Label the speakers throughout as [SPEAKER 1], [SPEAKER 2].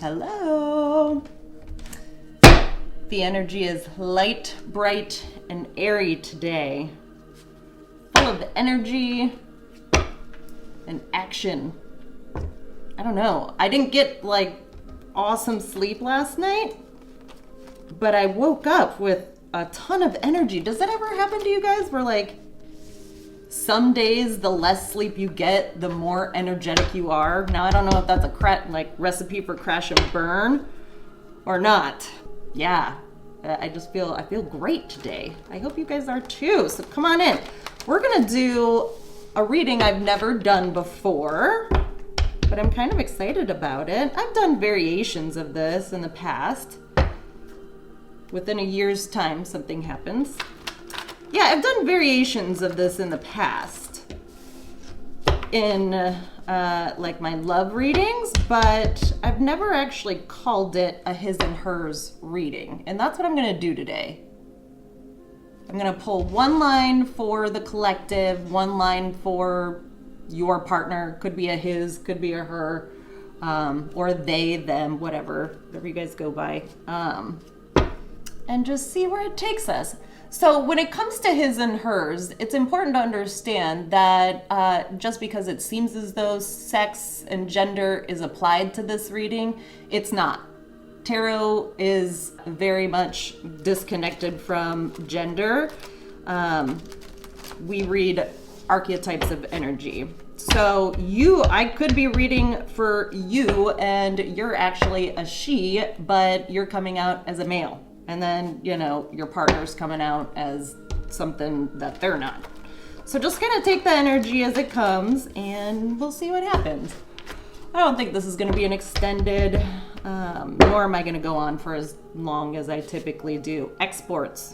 [SPEAKER 1] Hello. The energy is light, bright, and airy today. Full of energy and action. I don't know. I didn't get like awesome sleep last night, but I woke up with a ton of energy. Does that ever happen to you guys where like some days the less sleep you get, the more energetic you are? Now I don't know if that's a recipe for crash and burn or not. Yeah, I feel great today. I hope you guys are too. So come on in. We're gonna do a reading I've never done before, but I'm kind of excited about it. I've done variations of this in the past. Within a year's time, something happens. Yeah, I've done variations of this in the past in like my love readings, but I've never actually called it a his and hers reading. And that's what I'm gonna do today. I'm gonna pull one line for the collective, one line for your partner. Could be a his, could be a her, or they, them, whatever you guys go by. And just see where it takes us. So when it comes to his and hers, it's important to understand that just because it seems as though sex and gender is applied to this reading, it's not. Tarot is very much disconnected from gender. We read archetypes of energy. So I could be reading for you and you're actually a she, but you're coming out as a male. And then, your partner's coming out as something that they're not. So just kind of take the energy as it comes and we'll see what happens. I don't think this is going to be an extended, nor am I going to go on for as long as I typically do. Exports.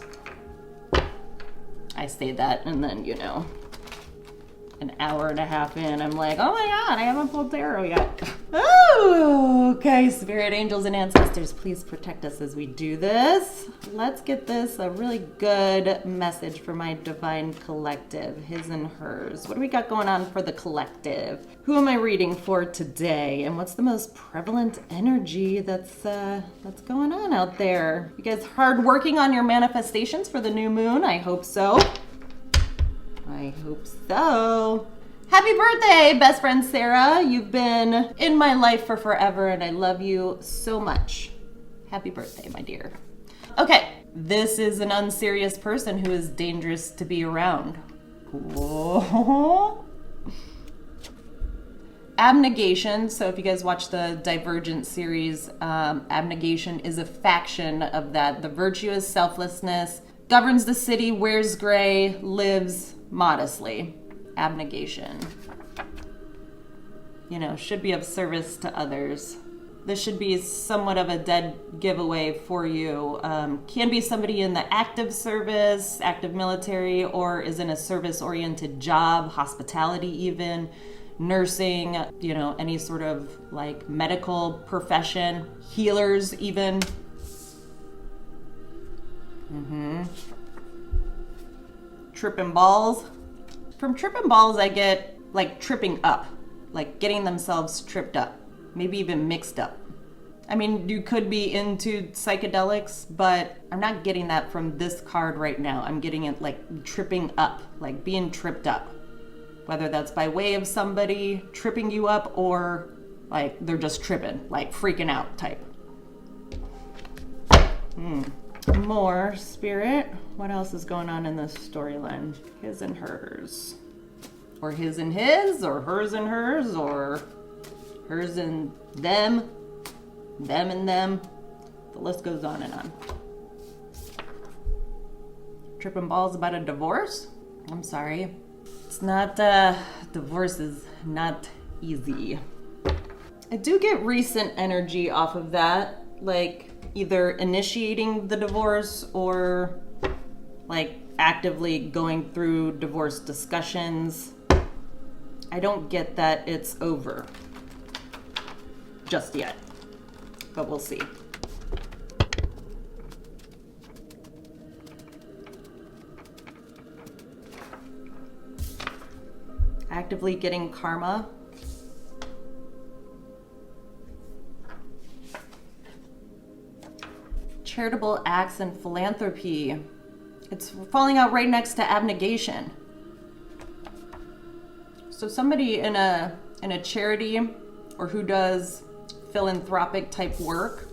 [SPEAKER 1] I say that and then, an hour and a half in, I'm like, oh my God, I haven't pulled tarot yet. Oh, okay, spirit angels and ancestors, please protect us as we do this. Let's get this a really good message for my divine collective, his and hers. What do we got going on for the collective? Who am I reading for today? And what's the most prevalent energy that's going on out there? You guys hard working on your manifestations for the new moon? I hope so. I hope so. Happy birthday, best friend Sarah. You've been in my life for forever and I love you so much. Happy birthday, my dear. Okay, this is an unserious person who is dangerous to be around. Whoa. Abnegation. So if you guys watch the Divergent series, abnegation is a faction of that. The virtue is selflessness, governs the city, wears gray, lives modestly. Abnegation. Should be of service to others. This should be somewhat of a dead giveaway for you. Can be somebody in the active service, active military, or is in a service-oriented job, hospitality even, nursing, any sort of like medical profession, healers even. Tripping balls. From tripping balls, I get like tripping up, like getting themselves tripped up, maybe even mixed up. I mean, you could be into psychedelics, but I'm not getting that from this card right now. I'm getting it like tripping up, like being tripped up, whether that's by way of somebody tripping you up or like they're just tripping, like freaking out type. More spirit. What else is going on in this storyline? His and hers. Or his and his, or hers and hers, or hers and them and them. The list goes on and on. Tripping balls about a divorce? I'm sorry. It's not, divorce is not easy. I do get recent energy off of that, like either initiating the divorce or like actively going through divorce discussions. I don't get that it's over just yet, but we'll see. Actively getting karma. charitable acts and philanthropy. It's falling out right next to abnegation. So somebody in a charity or who does philanthropic type work.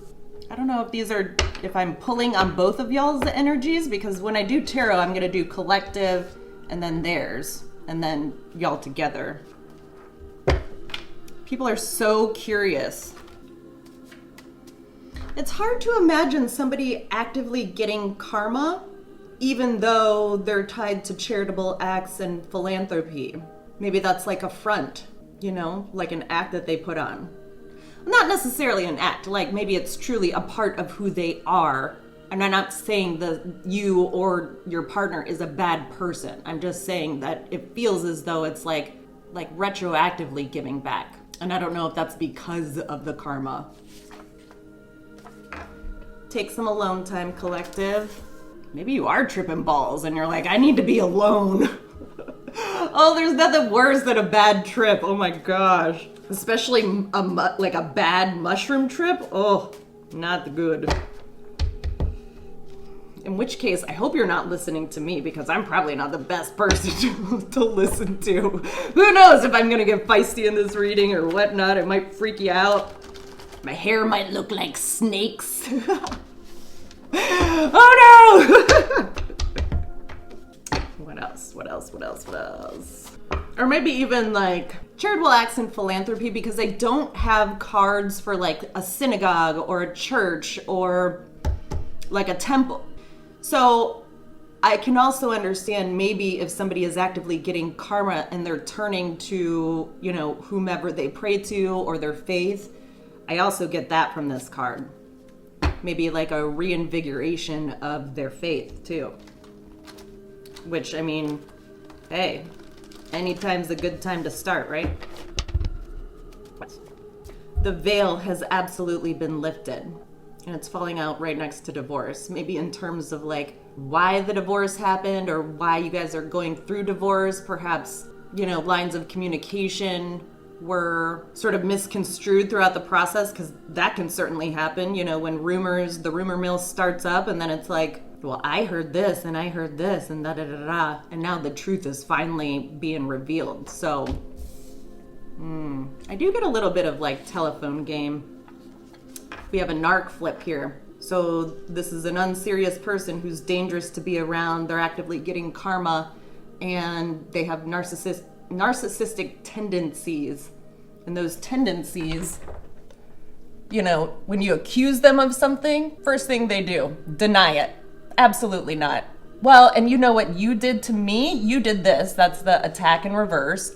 [SPEAKER 1] I don't know if I'm pulling on both of y'all's energies, because when I do tarot, I'm gonna do collective and then theirs and then y'all together. People are so curious. It's hard to imagine somebody actively getting karma even though they're tied to charitable acts and philanthropy. Maybe that's like a front, like an act that they put on. Not necessarily an act, like maybe it's truly a part of who they are. And I'm not saying that you or your partner is a bad person. I'm just saying that it feels as though it's like retroactively giving back. And I don't know if that's because of the karma. Take some alone time, collective. Maybe you are tripping balls and you're like, I need to be alone. Oh, there's nothing worse than a bad trip. Oh my gosh. Especially a bad mushroom trip. Oh, not good. In which case, I hope you're not listening to me, because I'm probably not the best person to listen to. Who knows if I'm gonna get feisty in this reading or whatnot. It might freak you out. My hair might look like snakes. Oh no! What else? Or maybe even like charitable acts and philanthropy, because they don't have cards for like a synagogue or a church or like a temple. So I can also understand maybe if somebody is actively getting karma and they're turning to, whomever they pray to or their faith. I also get that from this card. Maybe like a reinvigoration of their faith too. Which, I mean, hey, anytime's a good time to start, right? The veil has absolutely been lifted, and it's falling out right next to divorce. Maybe in terms of like why the divorce happened or why you guys are going through divorce. Perhaps, lines of communication were sort of misconstrued throughout the process, because that can certainly happen, when the rumor mill starts up and then it's like, well, I heard this and I heard this and da-da-da-da, and now the truth is finally being revealed. So, I do get a little bit of like telephone game. We have a narc flip here. So this is an unserious person who's dangerous to be around. They're actively getting karma and they have narcissistic tendencies. And those tendencies, when you accuse them of something, first thing they do, deny it. Absolutely not. Well, and you know what you did to me? You did this. That's the attack in reverse.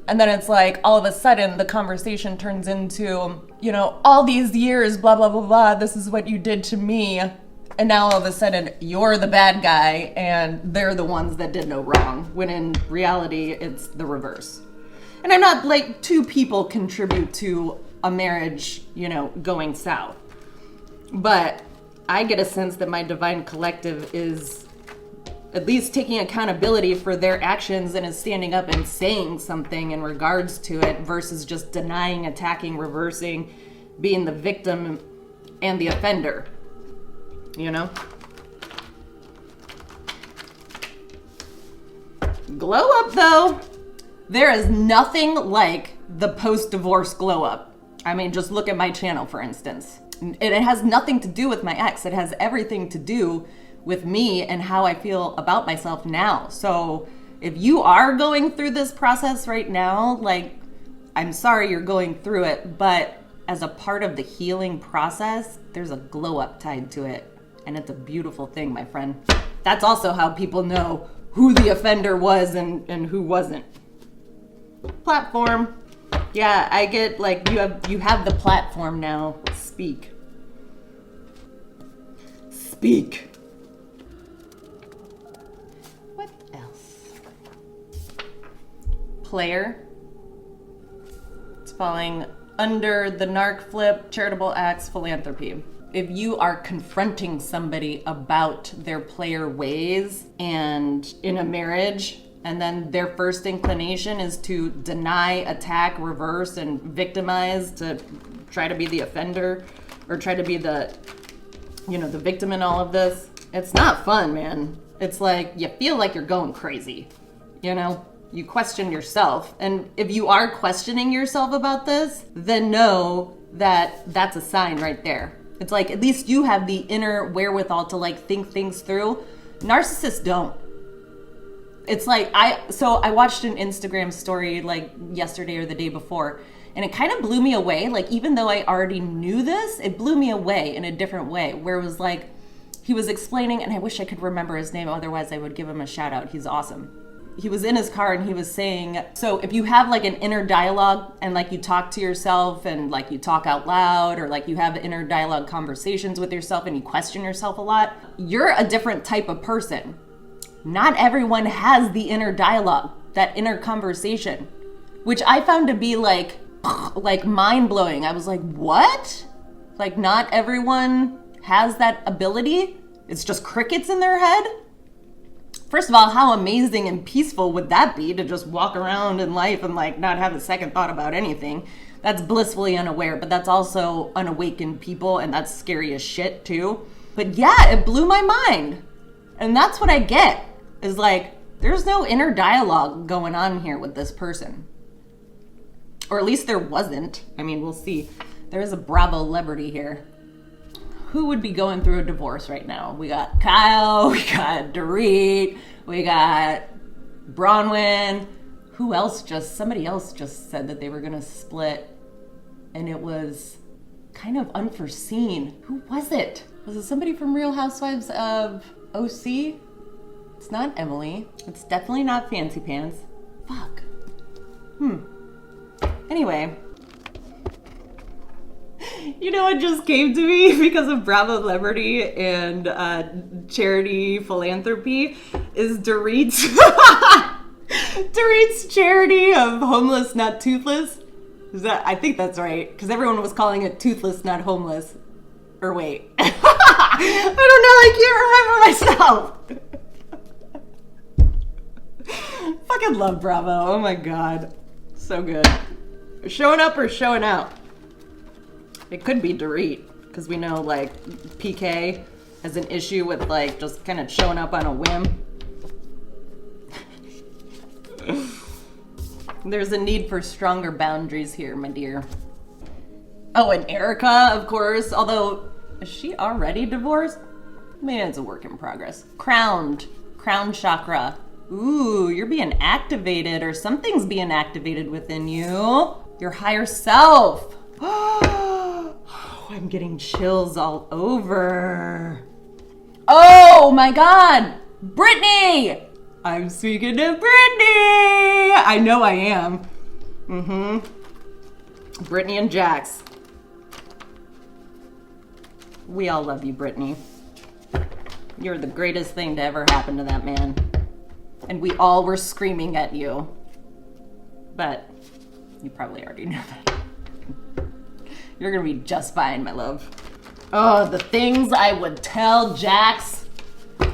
[SPEAKER 1] And then it's like, all of a sudden, the conversation turns into, all these years, blah, blah, blah, blah, this is what you did to me. And now all of a sudden, you're the bad guy, and they're the ones that did no wrong, when in reality, it's the reverse. And I'm not like, two people contribute to a marriage, going south. But I get a sense that my divine collective is at least taking accountability for their actions and is standing up and saying something in regards to it, versus just denying, attacking, reversing, being the victim and the offender. Glow up though. There is nothing like the post-divorce glow up. I mean, just look at my channel, for instance. It has nothing to do with my ex. It has everything to do with me and how I feel about myself now. So if you are going through this process right now, like, I'm sorry you're going through it, but as a part of the healing process, there's a glow up tied to it. And it's a beautiful thing, my friend. That's also how people know who the offender was and who wasn't. Platform. Yeah, I get like you have the platform now. Speak. Speak. What else? Player. It's falling under the narc flip, charitable acts, philanthropy. If you are confronting somebody about their player ways and in a marriage, and then their first inclination is to deny, attack, reverse, and victimize to try to be the offender or try to be the the victim in all of this. It's not fun, man. It's like you feel like you're going crazy. You question yourself. And if you are questioning yourself about this, then know that that's a sign right there. It's like at least you have the inner wherewithal to like think things through. Narcissists don't. It's like I watched an Instagram story like yesterday or the day before, and it kind of blew me away. Like, even though I already knew this, it blew me away in a different way, where it was like he was explaining, and I wish I could remember his name, otherwise I would give him a shout out. He's awesome. He was in his car and he was saying, so if you have like an inner dialogue and like you talk to yourself and like you talk out loud, or like you have inner dialogue conversations with yourself and you question yourself a lot, you're a different type of person. Not everyone has the inner dialogue, that inner conversation, which I found to be like mind blowing. I was like, what? Like, not everyone has that ability? It's just crickets in their head? First of all, how amazing and peaceful would that be to just walk around in life and like not have a second thought about anything? That's blissfully unaware, but that's also unawakened people, and that's scary as shit too. But yeah, it blew my mind. And that's what I get, is like, there's no inner dialogue going on here with this person. Or at least there wasn't. I mean, we'll see. There is a Bravo celebrity here. Who would be going through a divorce right now? We got Kyle, we got Dorit, we got Bronwyn. Who else somebody else just said that they were gonna split, and it was kind of unforeseen. Who was it? Was it somebody from Real Housewives of OC? It's not Emily. It's definitely not Fancy Pants. Fuck. Anyway. You know what just came to me because of Bravo celebrity and charity philanthropy is Dorit's charity of homeless, not toothless. I think that's right, because everyone was calling it toothless, not homeless. Or wait. I don't know, I can't remember myself. Fucking love Bravo. Oh my god. So good. Showing up or showing out? It could be Dorit, because we know like PK has an issue with like just kind of showing up on a whim. There's a need for stronger boundaries here, my dear. Oh, and Erica, of course, although, is she already divorced? Maybe it's a work in progress. Crown chakra. Ooh, you're being activated, or something's being activated within you. Your higher self. Oh, I'm getting chills all over. Oh my God, Brittany! I'm speaking to Brittany! I know I am. Brittany and Jax. We all love you, Brittany. You're the greatest thing to ever happen to that man. And we all were screaming at you. But you probably already know that. You're gonna be just fine, my love. Oh, the things I would tell Jax.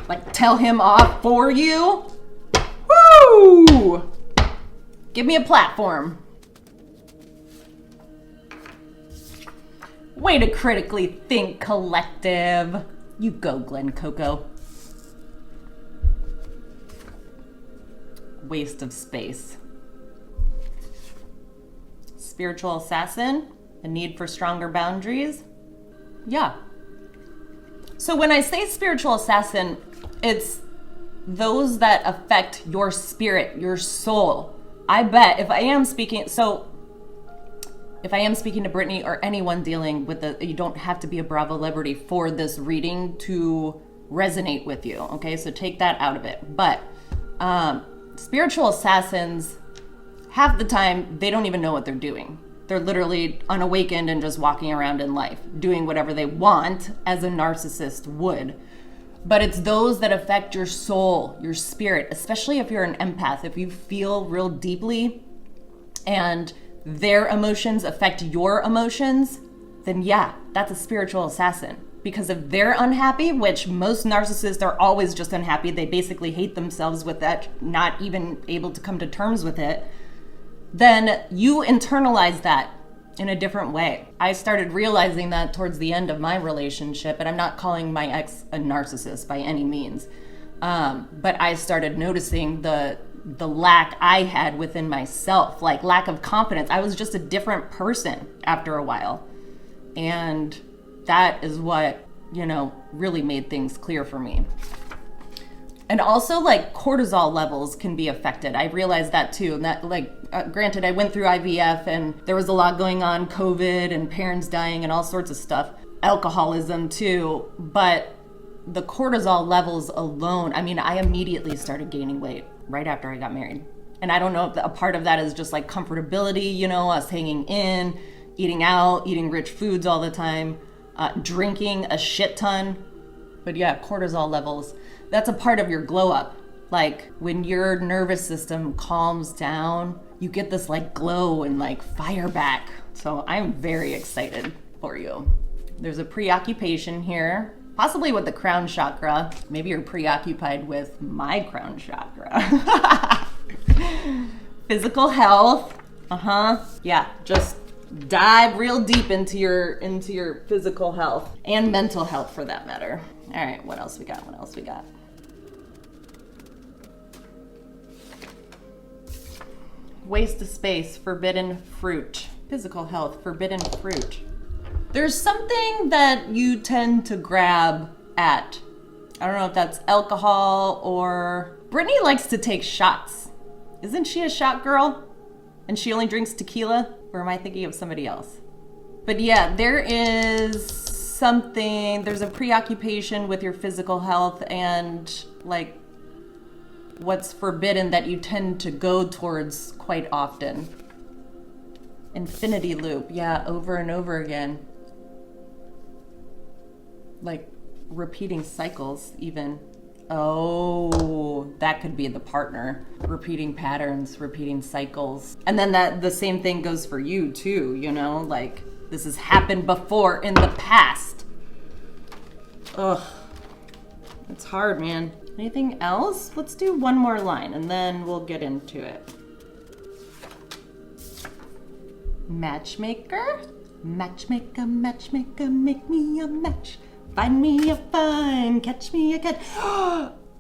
[SPEAKER 1] Like, tell him off for you. Woo! Give me a platform. Way to critically think, collective. You go, Glenn Coco. Waste of space. Spiritual assassin. A need for stronger boundaries. Yeah. So when I say spiritual assassin, it's those that affect your spirit, your soul. I bet if I am speaking to Brittany or anyone dealing with you don't have to be a Bravo celebrity for this reading to resonate with you, okay? So take that out of it. But spiritual assassins, half the time, they don't even know what they're doing. They're literally unawakened and just walking around in life, doing whatever they want, as a narcissist would. But it's those that affect your soul, your spirit, especially if you're an empath. If you feel real deeply and their emotions affect your emotions, then yeah, that's a spiritual assassin. Because if they're unhappy, which most narcissists are always just unhappy, they basically hate themselves with that, not even able to come to terms with it, then you internalize that in a different way. I started realizing that towards the end of my relationship, and I'm not calling my ex a narcissist by any means, but I started noticing the lack I had within myself, like lack of confidence. I was just a different person after a while. And that is what, really made things clear for me. And also, like, cortisol levels can be affected. I realized that too. And that, granted, I went through IVF and there was a lot going on, COVID and parents dying and all sorts of stuff. Alcoholism too. But the cortisol levels alone, I immediately started gaining weight right after I got married. And I don't know if a part of that is just like comfortability, us hanging in, eating out, eating rich foods all the time, drinking a shit ton. But yeah, cortisol levels. That's a part of your glow up. Like when your nervous system calms down, you get this like glow and like fire back. So I'm very excited for you. There's a preoccupation here, possibly with the crown chakra. Maybe you're preoccupied with my crown chakra. Physical health. Yeah, just dive real deep into your physical health and mental health for that matter. All right, what else we got? Waste of space, forbidden fruit. Physical health, forbidden fruit. There's something that you tend to grab at. I don't know if that's alcohol or... Brittany likes to take shots. Isn't she a shot girl? And she only drinks tequila? Or am I thinking of somebody else? But yeah, there is something, there's a preoccupation with your physical health and like what's forbidden that you tend to go towards quite often. Infinity loop, yeah, over and over again. Like repeating cycles even. Oh, that could be the partner. Repeating patterns, repeating cycles. And then the same thing goes for you too, like this has happened before in the past. Ugh, it's hard, man. Anything else? Let's do one more line and then we'll get into it. Matchmaker? Matchmaker, matchmaker, make me a match. Find me a fun, catch me a cat.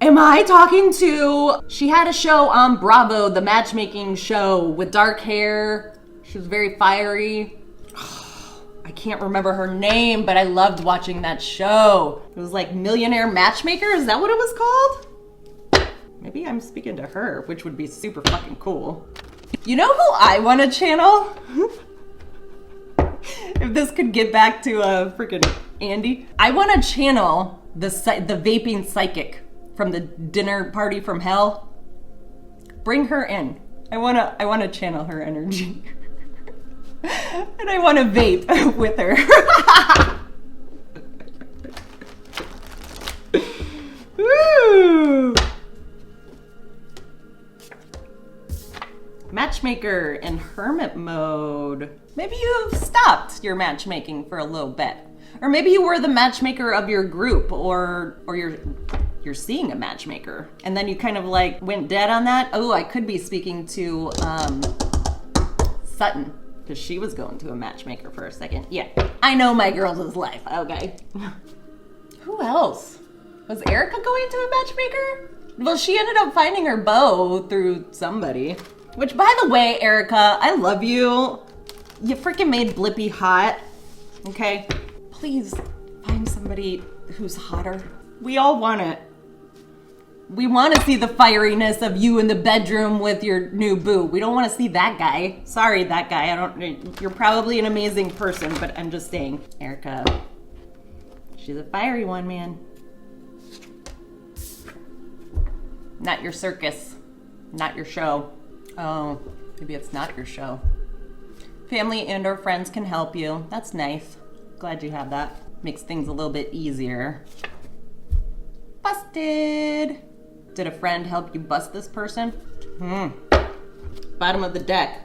[SPEAKER 1] Am I talking to... She had a show on Bravo, the matchmaking show with dark hair. She was very fiery. I can't remember her name, but I loved watching that show. It was like Millionaire Matchmaker, is that what it was called? Maybe I'm speaking to her, which would be super fucking cool. You know who I want to channel? If this could get back to freaking Andy. I want to channel the vaping psychic from the dinner party from hell. Bring her in. I want to channel her energy. And I want to vape with her. Woo! Matchmaker in hermit mode. Maybe you've stopped your matchmaking for a little bit. Or maybe you were the matchmaker of your group, or you're seeing a matchmaker. And then you kind of like went dead on that. Oh, I could be speaking to Sutton, because she was going to a matchmaker for a second. Yeah, I know my girls' life, okay. Who else? Was Erica going to a matchmaker? Well, she ended up finding her beau through somebody. Which, by the way, Erica, I love you. You freaking made Blippi hot, okay? Please find somebody who's hotter. We all want it. We want to see the fieriness of you in the bedroom with your new boo. We don't want to see that guy. Sorry, that guy. You're probably an amazing person, but I'm just saying, Erica, she's a fiery one, man. Not your circus. Not your show. Oh, maybe it's not your show. Family and or friends can help you. That's nice. Glad you have that. Makes things a little bit easier. Busted. Did a friend help you bust this person? Bottom of the deck.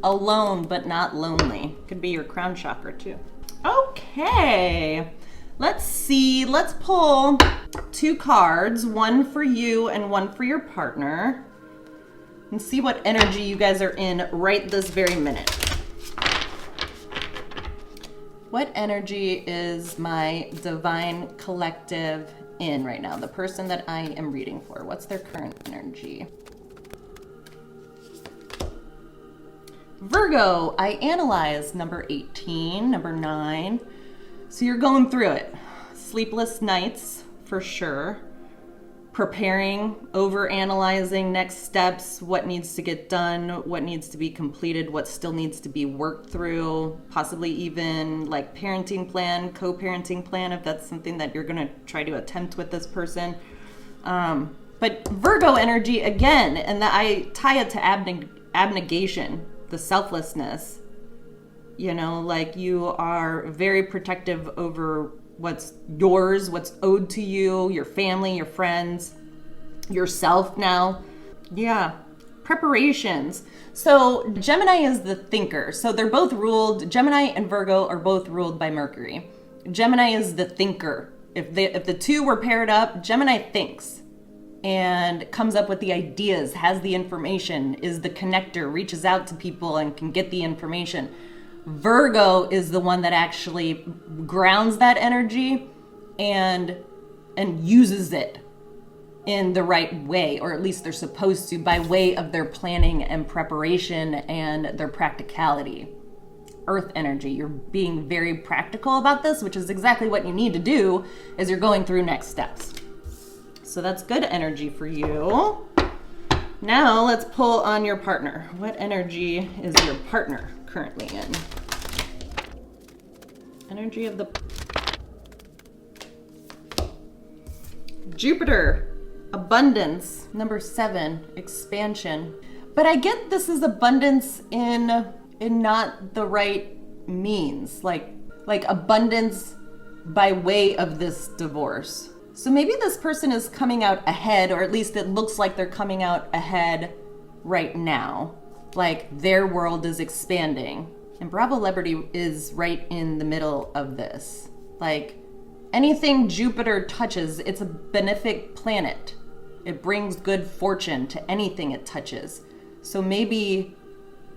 [SPEAKER 1] Alone but not lonely. Could be your crown chakra too. Okay. Let's see. Let's pull 2 cards. One for you and one for your partner. And see what energy you guys are in right this very minute. What energy is my divine collective in right now? The person that I am reading for, what's their current energy? Virgo, I analyze number 18, number 9. So you're going through it. Sleepless nights, for sure. Preparing, over-analyzing next steps, what needs to get done, what needs to be completed, what still needs to be worked through, possibly even like parenting plan, co-parenting plan, if that's something that you're gonna try to attempt with this person. But Virgo energy, again, and I tie it to abnegation, the selflessness. You know, like you are very protective over what's yours, what's owed to you, your family, your friends, yourself now. Yeah, preparations. So Gemini is the thinker. So they're both ruled, Gemini and Virgo are both ruled by Mercury. Gemini is the thinker. If the two were paired up, Gemini thinks and comes up with the ideas, has the information, is the connector, reaches out to people and can get the information. Virgo is the one that actually grounds that energy and uses it in the right way, or at least they're supposed to, by way of their planning and preparation and their practicality. Earth energy, you're being very practical about this, which is exactly what you need to do as you're going through next steps. So that's good energy for you. Now let's pull on your partner. What energy is your partner currently in? Energy of the Jupiter, abundance. Number 7, expansion. But I get this is abundance in not the right means, like abundance by way of this divorce. So maybe this person is coming out ahead, or at least it looks like they're coming out ahead right now. Like their world is expanding. And Bravo Liberty is right in the middle of this. Like anything Jupiter touches, it's a benefic planet. It brings good fortune to anything it touches. So maybe,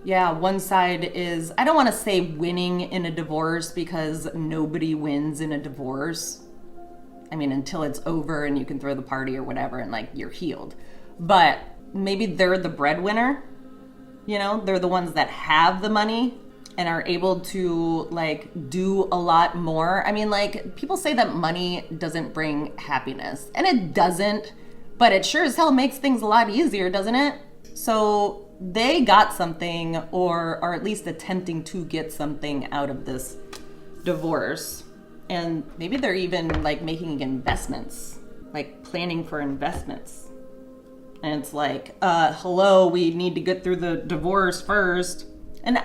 [SPEAKER 1] yeah, one side is, I don't want to say winning in a divorce because nobody wins in a divorce. I mean, until it's over and you can throw the party or whatever and like you're healed. But maybe they're the breadwinner. You know, they're the ones that have the money and are able to like do a lot more. I mean, like people say that money doesn't bring happiness, and it doesn't, but it sure as hell makes things a lot easier, doesn't it? So they got something, or are at least attempting to get something out of this divorce. And maybe they're even like making investments, like planning for investments. And it's like, hello, we need to get through the divorce first. And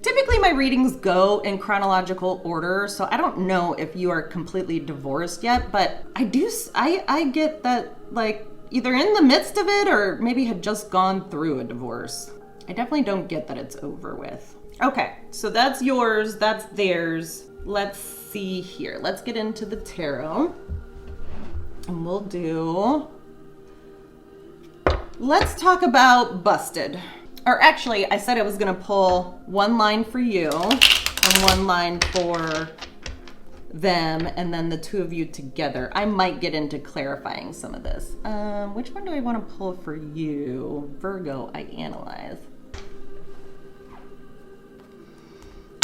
[SPEAKER 1] typically my readings go in chronological order, so I don't know if you are completely divorced yet, but I get that like either in the midst of it or maybe had just gone through a divorce. I definitely don't get that it's over with. Okay, so that's yours, that's theirs. Let's see here. Let's get into the tarot. And let's talk about busted. Or actually, I said I was gonna pull one line for you and one line for them, and then the two of you together. I might get into clarifying some of this. Which one do I want to pull for you? Virgo, I analyze.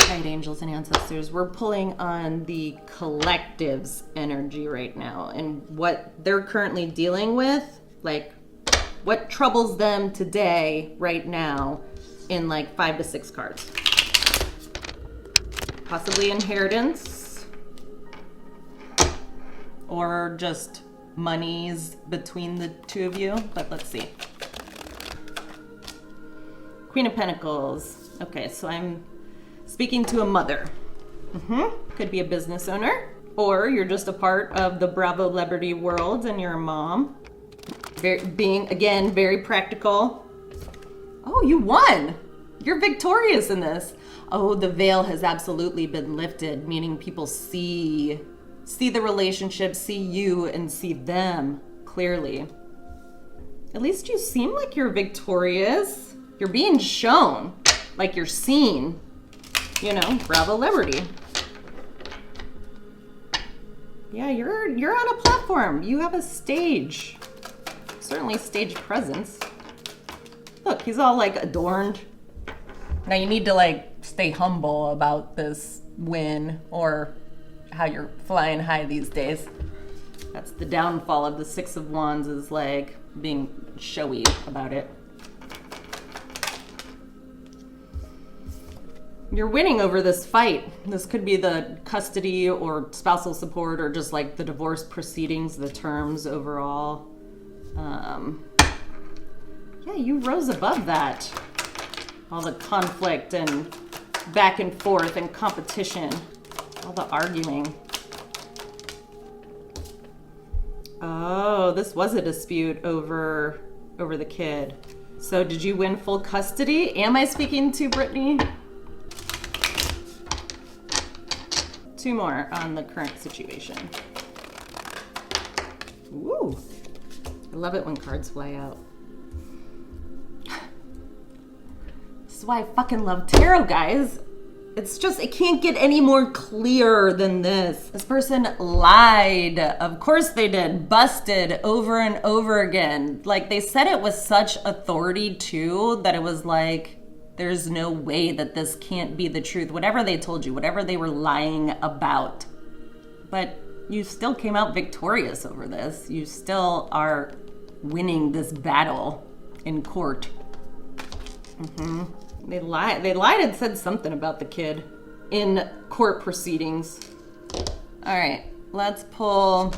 [SPEAKER 1] Right, angels and ancestors, we're pulling on the collective's energy right now and what they're currently dealing with, like what troubles them today, right now, in like 5 to 6 cards. Possibly inheritance, or just monies between the two of you, but let's see. Queen of Pentacles. Okay, so I'm speaking to a mother. Could be a business owner, or you're just a part of the Bravo Liberty world and you're a mom. Being, again, very practical. Oh, you won! You're victorious in this. Oh, the veil has absolutely been lifted, meaning people see the relationship, see you, and see them clearly. At least you seem like you're victorious. You're being shown, like you're seen. You know, Bravo Liberty. Yeah, you're on a platform. You have a stage. Certainly stage presence. Look, he's all like adorned. Now you need to like stay humble about this win or how you're flying high these days. That's the downfall of the Six of Wands, is like being showy about it. You're winning over this fight. This could be the custody or spousal support or just like the divorce proceedings, the terms overall. Yeah, you rose above that. All the conflict and back and forth and competition, all the arguing. Oh, this was a dispute over the kid. So did you win full custody? Am I speaking to Brittany? 2 more on the current situation. Ooh, I love it when cards fly out. This is why I fucking love tarot, guys. It's just, it can't get any more clear than this. This person lied. Of course they did. Busted over and over again. Like, they said it with such authority too, that it was like, there's no way that this can't be the truth. Whatever they told you, whatever they were lying about. But you still came out victorious over this. You still are winning this battle in court. They lied and said something about the kid in court proceedings. All right, let's pull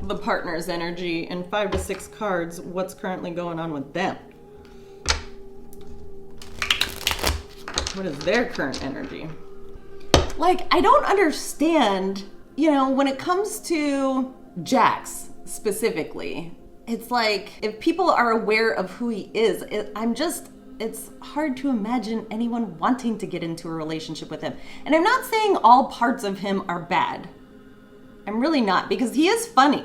[SPEAKER 1] the partner's energy in 5 to 6 cards. What's currently going on with them? What is their current energy? Like, I don't understand, you know, when it comes to Jax specifically, it's like, if people are aware of who he is, it's hard to imagine anyone wanting to get into a relationship with him. And I'm not saying all parts of him are bad. I'm really not, because he is funny.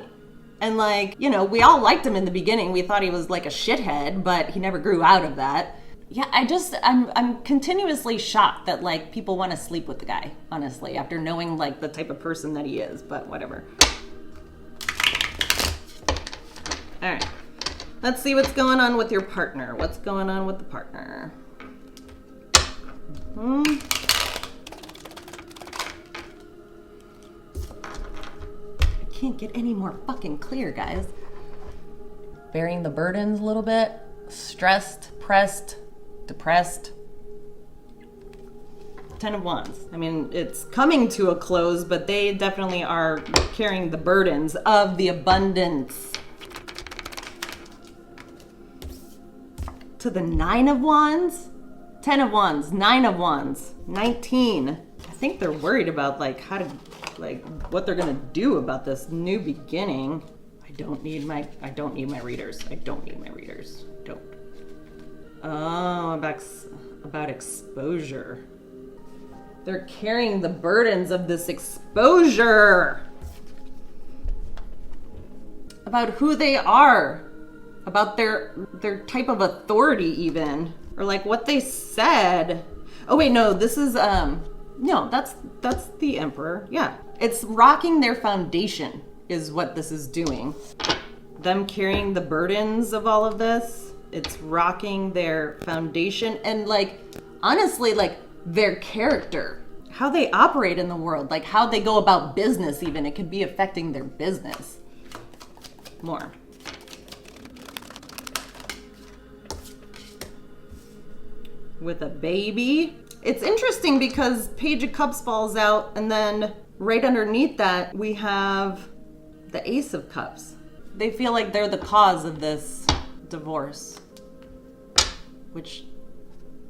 [SPEAKER 1] And like, you know, we all liked him in the beginning. We thought he was like a shithead, but he never grew out of that. Yeah, I'm continuously shocked that like people want to sleep with the guy, honestly, after knowing like the type of person that he is, but whatever. All right. Let's see what's going on with your partner. What's going on with the partner? I can't get any more fucking clear, guys. Bearing the burdens a little bit. Stressed, pressed, depressed. 10 of Wands. I mean, it's coming to a close, but they definitely are carrying the burdens of the abundance. To the 9 of Wands, 10 of Wands, 9 of Wands, 19. I think they're worried about like what they're gonna do about this new beginning. I don't need my readers. Don't. Oh, about exposure. They're carrying the burdens of this exposure. About who they are. About their type of authority even. Or like what they said. Oh wait, no, this is, no, that's the Emperor. Yeah. It's rocking their foundation is what this is doing. Them carrying the burdens of all of this. It's rocking their foundation and like, honestly, like their character. How they operate in the world. Like how they go about business even. It could be affecting their business. More. With a baby. It's interesting because Page of Cups falls out and then right underneath that we have the Ace of Cups. They feel like they're the cause of this divorce. Which,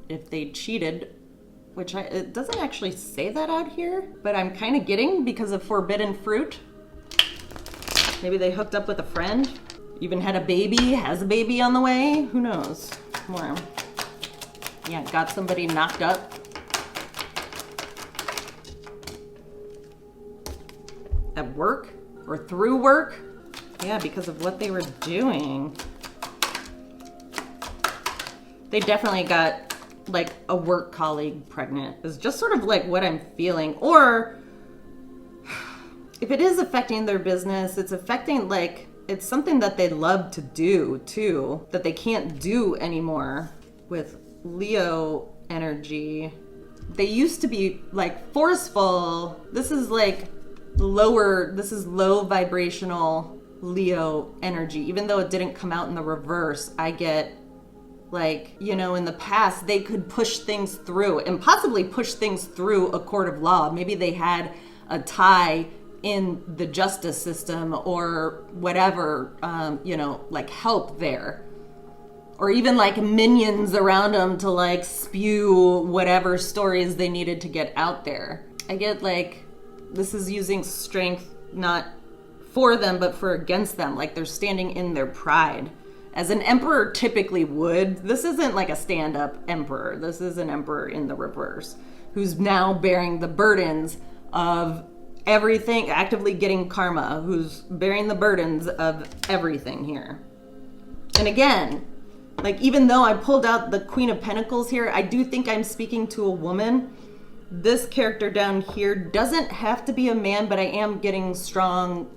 [SPEAKER 1] if they cheated, it doesn't actually say that out here, but I'm kind of getting because of forbidden fruit. Maybe they hooked up with a friend, even had a baby, has a baby on the way, who knows? More. Yeah, got somebody knocked up. At work or through work. Yeah, because of what they were doing. They definitely got like a work colleague pregnant. It's just sort of like what I'm feeling. Or if it is affecting their business, it's affecting, like, it's something that they love to do too, that they can't do anymore with Leo energy. They used to be like forceful. This is like this is low vibrational Leo energy. Even though it didn't come out in the reverse, I get like, you know, in the past, they could push things through and possibly push things through a court of law. Maybe they had a tie in the justice system or whatever, you know, like help there. Or even like minions around them to like spew whatever stories they needed to get out there. I get like, this is using strength not for them, but for against them. Like they're standing in their pride. As an emperor typically would. This isn't like a stand-up emperor. This is an emperor in the reverse, who's now bearing the burdens of everything, actively getting karma, who's bearing the burdens of everything here. And again, like even though I pulled out the Queen of Pentacles here, I do think I'm speaking to a woman. This character down here doesn't have to be a man, but I am getting strong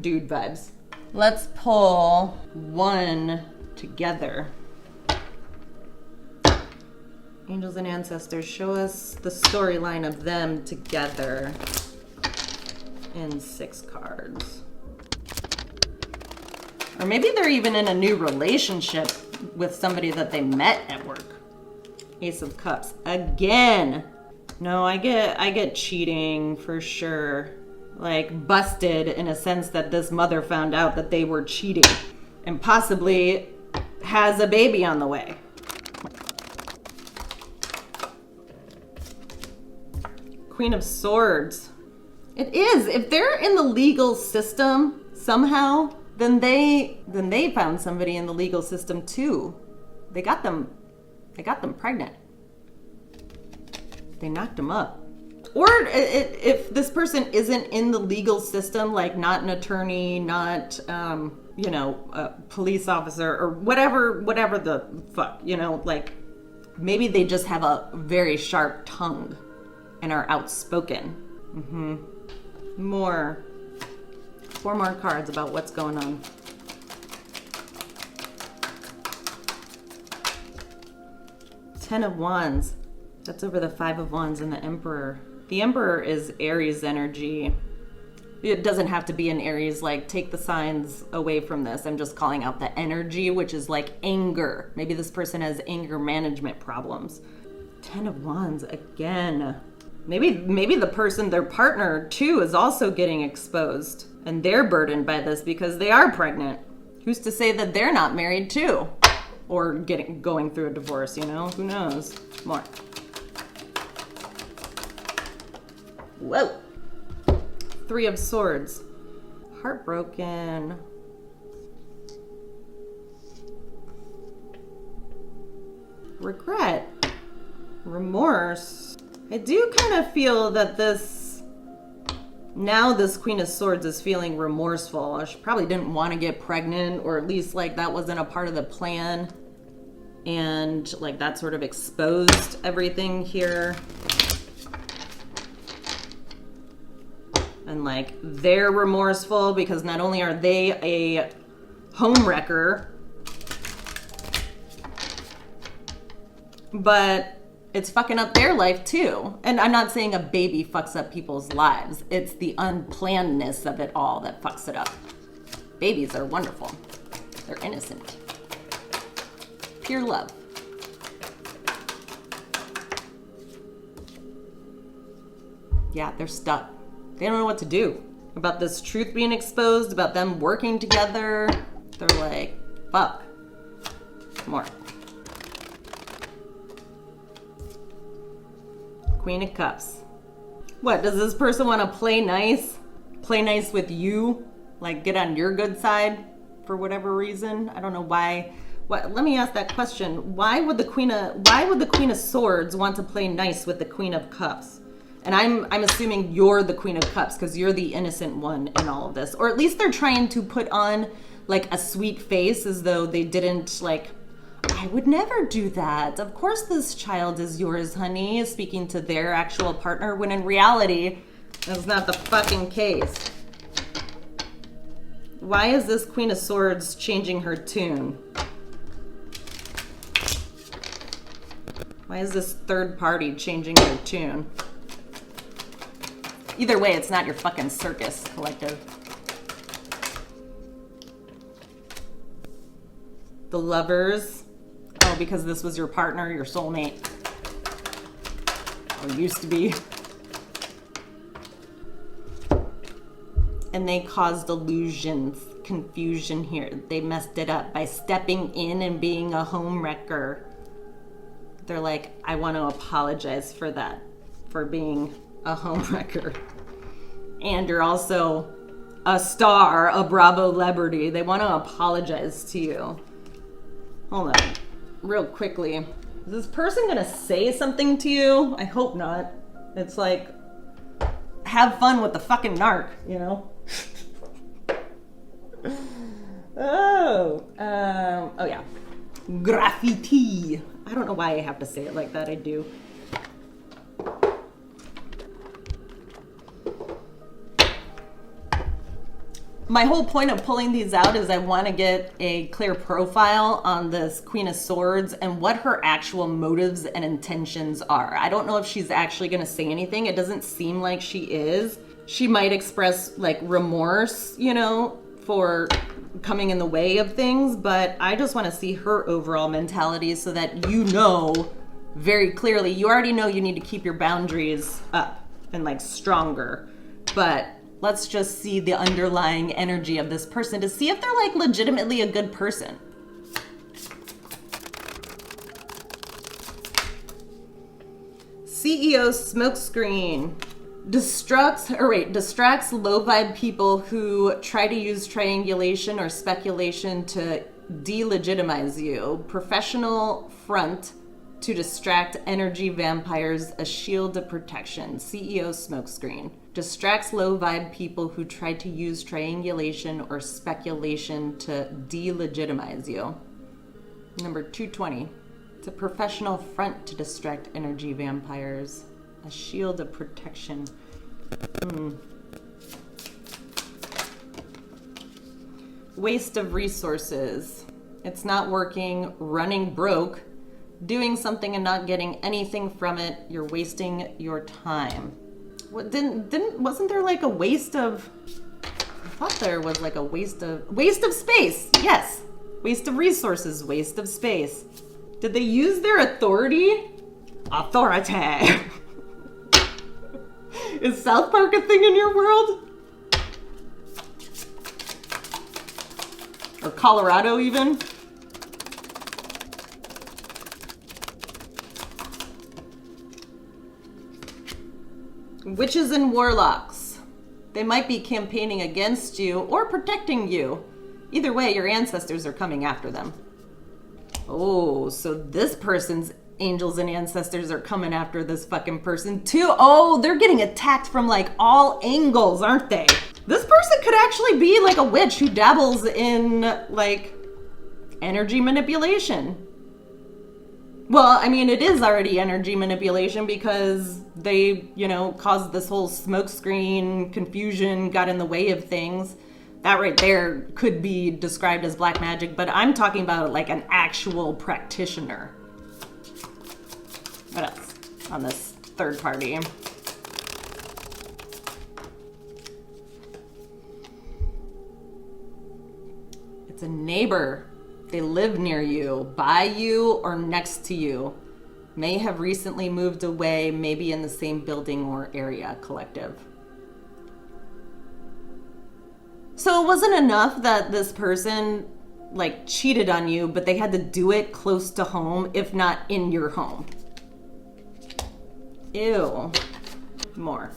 [SPEAKER 1] dude vibes. Let's pull one together. Angels and ancestors, show us the storyline of them together in 6 cards. Or maybe they're even in a new relationship with somebody that they met at work. Ace of Cups again. No, I get cheating for sure. Like busted in a sense that this mother found out that they were cheating and possibly has a baby on the way. Queen of Swords. It is. If they're in the legal system somehow, then they found somebody in the legal system too. They got them pregnant. They knocked them up. Or if this person isn't in the legal system, like not an attorney, not you know, a police officer or whatever the fuck, you know, like maybe they just have a very sharp tongue and are outspoken. Four more cards about what's going on. Ten of Wands. That's over the Five of Wands and the Emperor. The Emperor is Aries energy. It doesn't have to be an Aries, like take the signs away from this. I'm just calling out the energy, which is like anger. Maybe this person has anger management problems. Ten of Wands again. Maybe the person, their partner too, is also getting exposed and they're burdened by this because they are pregnant. Who's to say that they're not married too? Or going through a divorce, you know? Who knows? More. Whoa. Three of Swords. Heartbroken. Regret. Remorse. I do kind of feel that this Queen of Swords is feeling remorseful. She probably didn't want to get pregnant, or at least like that wasn't a part of the plan. And like that sort of exposed everything here. And like they're remorseful because not only are they a homewrecker, but it's fucking up their life too. And I'm not saying a baby fucks up people's lives. It's the unplannedness of it all that fucks it up. Babies are wonderful. They're innocent. Pure love. Yeah, they're stuck. They don't know what to do about this truth being exposed, about them working together. They're like, fuck. More. Queen of Cups. What, does this person want to play nice? Play nice with you? Like get on your good side for whatever reason? I don't know why. Let me ask that question. Why would the Queen of Swords want to play nice with the Queen of Cups? And I'm assuming you're the Queen of Cups because you're the innocent one in all of this. Or at least they're trying to put on like a sweet face as though they didn't like, I would never do that. Of course this child is yours, honey, speaking to their actual partner, when in reality, That's not the fucking case. Why is this Queen of Swords changing her tune? Why is this third party changing their tune? Either way, it's not your fucking circus, collective. The Lovers. Oh, because this was your partner, your soulmate. Or used to be. And they caused illusions, confusion here. They messed it up by stepping in and being a home wrecker. They're like, I want to apologize for that, for being a home wrecker. And you're also a star, a Bravo celebrity. They want to apologize to you. Hold on, real quickly. Is this person gonna say something to you? I hope not. It's like, have fun with the fucking narc, you know? Oh yeah. Graffiti. I don't know why I have to say it like that, I do. My whole point of pulling these out is I want to get a clear profile on this Queen of Swords and what her actual motives and intentions are. I don't know if she's actually going to say anything. It doesn't seem like she is. She might express like remorse, you know, for coming in the way of things, but I just want to see her overall mentality so that you know very clearly. You already know you need to keep your boundaries up and like stronger, but let's just see the underlying energy of this person to see if they're like legitimately a good person. CEO Smokescreen distracts low vibe people who try to use triangulation or speculation to delegitimize you. Professional front to distract energy vampires, a shield of protection. CEO Smokescreen distracts low vibe people who try to use triangulation or speculation to delegitimize you. Number 220. It's a professional front to distract energy vampires, a shield of protection. Waste of resources. It's not working. Running broke. Doing something and not getting anything from it. You're wasting your time. What wasn't there like a waste of, I thought there was like a waste of space. Yes. Waste of resources, waste of space. Did they use their authority? Authority. Is South Park a thing in your world? Or Colorado even? Witches and warlocks. They might be campaigning against you or protecting you. Either way, your ancestors are coming after them. Oh, so this person's angels and ancestors are coming after this fucking person too. Oh, they're getting attacked from like all angles, aren't they? This person could actually be like a witch who dabbles in like energy manipulation. Well, I mean, it is already energy manipulation because they, you know, caused this whole smokescreen confusion, got in the way of things. That right there could be described as black magic, but I'm talking about like an actual practitioner. What else on this third party? It's a neighbor. They live near you, by you, or next to you. May have recently moved away, maybe in the same building or area, collective. So it wasn't enough that this person like cheated on you, but they had to do it close to home, if not in your home. Ew. More.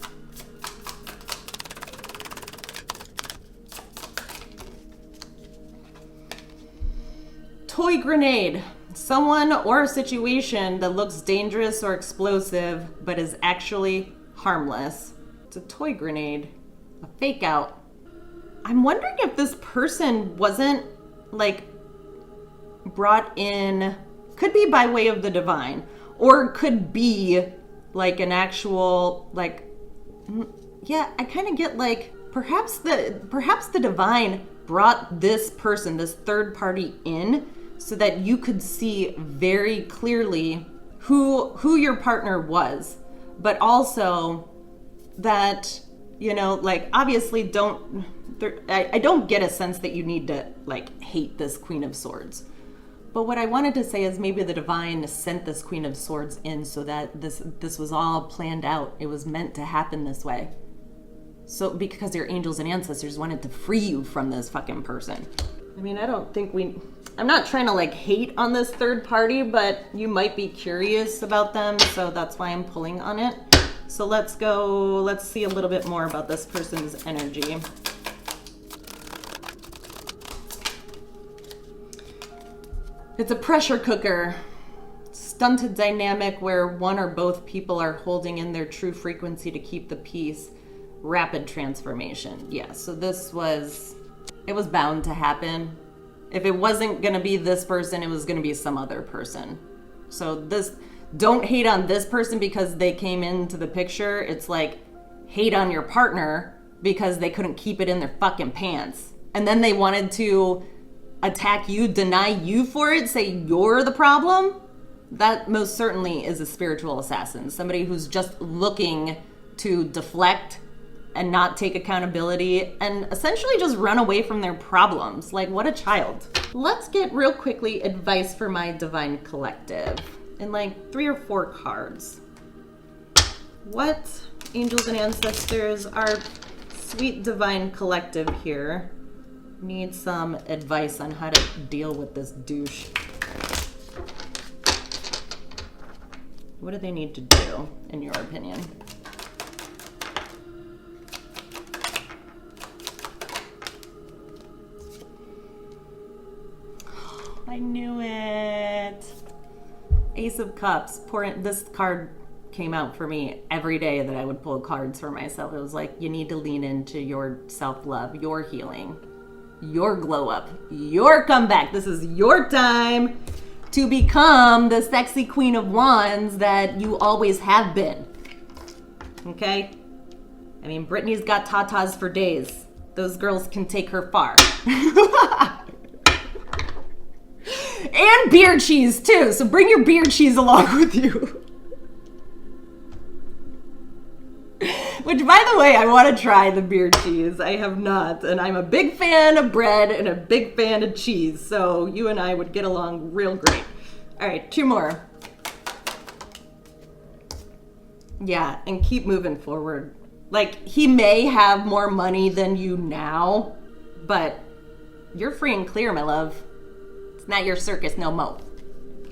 [SPEAKER 1] Toy grenade. Someone or a situation that looks dangerous or explosive, but is actually harmless. It's a toy grenade. A fake out. I'm wondering if this person wasn't like brought in, could be by way of the divine, or could be like an actual, like, yeah, I kind of get like perhaps the divine brought this person, this third party in so that you could see very clearly who your partner was, but also that, you know, like obviously I don't get a sense that you need to like hate this Queen of Swords. But what I wanted to say is maybe the divine sent this Queen of Swords in so that this was all planned out. It was meant to happen this way. So because your angels and ancestors wanted to free you from this fucking person. I mean, I'm not trying to like hate on this third party, but you might be curious about them, so that's why I'm pulling on it. So let's see a little bit more about this person's energy. It's a pressure cooker. Stunted dynamic where one or both people are holding in their true frequency to keep the peace. Rapid transformation. Yeah, so it was bound to happen. If it wasn't going to be this person, it was going to be some other person. So don't hate on this person because they came into the picture. It's like hate on your partner because they couldn't keep it in their fucking pants. And then they wanted to attack you, deny you for it, say you're the problem. That most certainly is a spiritual assassin. Somebody who's just looking to deflect and not take accountability and essentially just run away from their problems. Like, what a child. Let's get real quickly advice for my divine collective in like 3 or 4 cards. What angels and ancestors, our sweet divine collective here, need some advice on how to deal with this douche? What do they need to do, in your opinion? I knew it. Ace of Cups. This card came out for me every day that I would pull cards for myself. It was like, you need to lean into your self-love, your healing, your glow up, your comeback. This is your time to become the sexy Queen of Wands that you always have been. Okay? I mean, Brittany's got tatas for days. Those girls can take her far. And beer cheese too, so bring your beer cheese along with you. Which, by the way, I want to try the beer cheese. I have not, and I'm a big fan of bread and a big fan of cheese, so you and I would get along real great. All right, 2 more. Yeah, and keep moving forward. Like, he may have more money than you now, but you're free and clear, my love. It's not your circus no mo.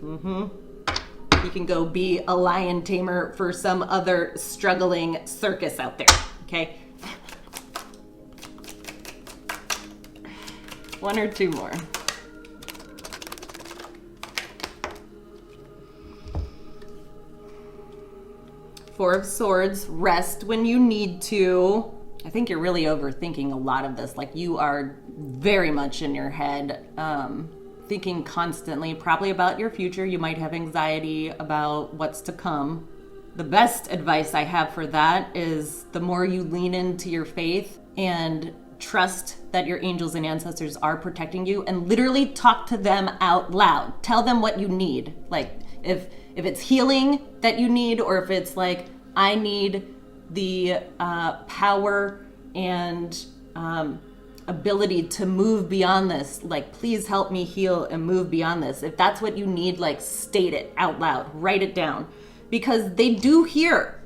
[SPEAKER 1] You can go be a lion tamer for some other struggling circus out there, okay? 1 or 2 more. Four of Swords, rest when you need to. I think you're really overthinking a lot of this. Like, you are very much in your head, thinking constantly, probably about your future. You might have anxiety about what's to come. The best advice I have for that is the more you lean into your faith and trust that your angels and ancestors are protecting you, and literally talk to them out loud. Tell them what you need. Like, if it's healing that you need, or if it's like, I need the power and ability to move beyond this, like, please help me heal and move beyond this. If that's what you need, like, state it out loud, write it down, because they do hear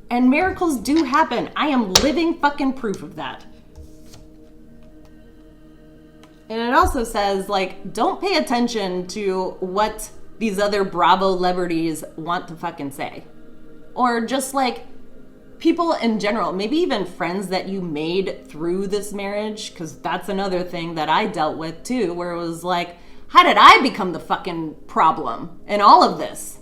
[SPEAKER 1] and miracles do happen. I am living fucking proof of that. And it also says, like, don't pay attention to what these other Bravo celebrities want to fucking say, or just like people in general, maybe even friends that you made through this marriage, because that's another thing that I dealt with too, where it was like, how did I become the fucking problem in all of this?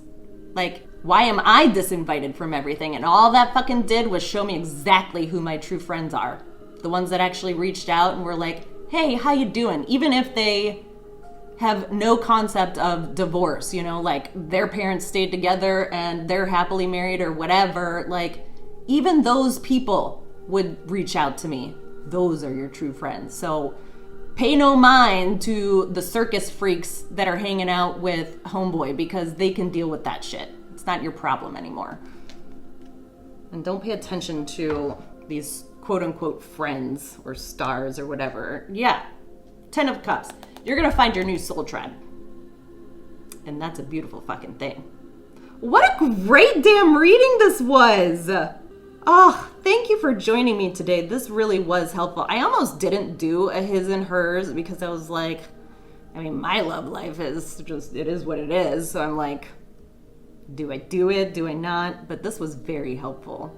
[SPEAKER 1] Like, why am I disinvited from everything? And all that fucking did was show me exactly who my true friends are. The ones that actually reached out and were like, hey, how you doing? Even if they have no concept of divorce, you know, like their parents stayed together and they're happily married or whatever, like, even those people would reach out to me. Those are your true friends. So pay no mind to the circus freaks that are hanging out with homeboy, because they can deal with that shit. It's not your problem anymore. And don't pay attention to these quote unquote friends or stars or whatever. Yeah, 10 of Cups. You're gonna find your new soul tribe. And that's a beautiful fucking thing. What a great damn reading this was. Oh, thank you for joining me today. This really was helpful. I almost didn't do a his and hers because I was like, I mean, my love life is just, it is what it is. So I'm like, do I do it? Do I not? But this was very helpful.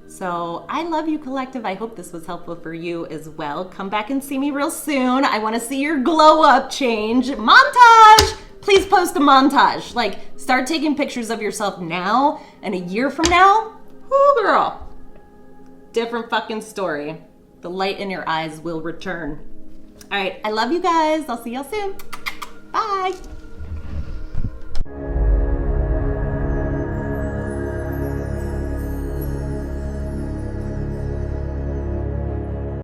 [SPEAKER 1] So I love you, collective. I hope this was helpful for you as well. Come back and see me real soon. I want to see your glow up change. Montage! Please post a montage. Like, start taking pictures of yourself now, and a year from now, whoo girl, different fucking story. The light in your eyes will return. All right, I love you guys. I'll see y'all soon. Bye.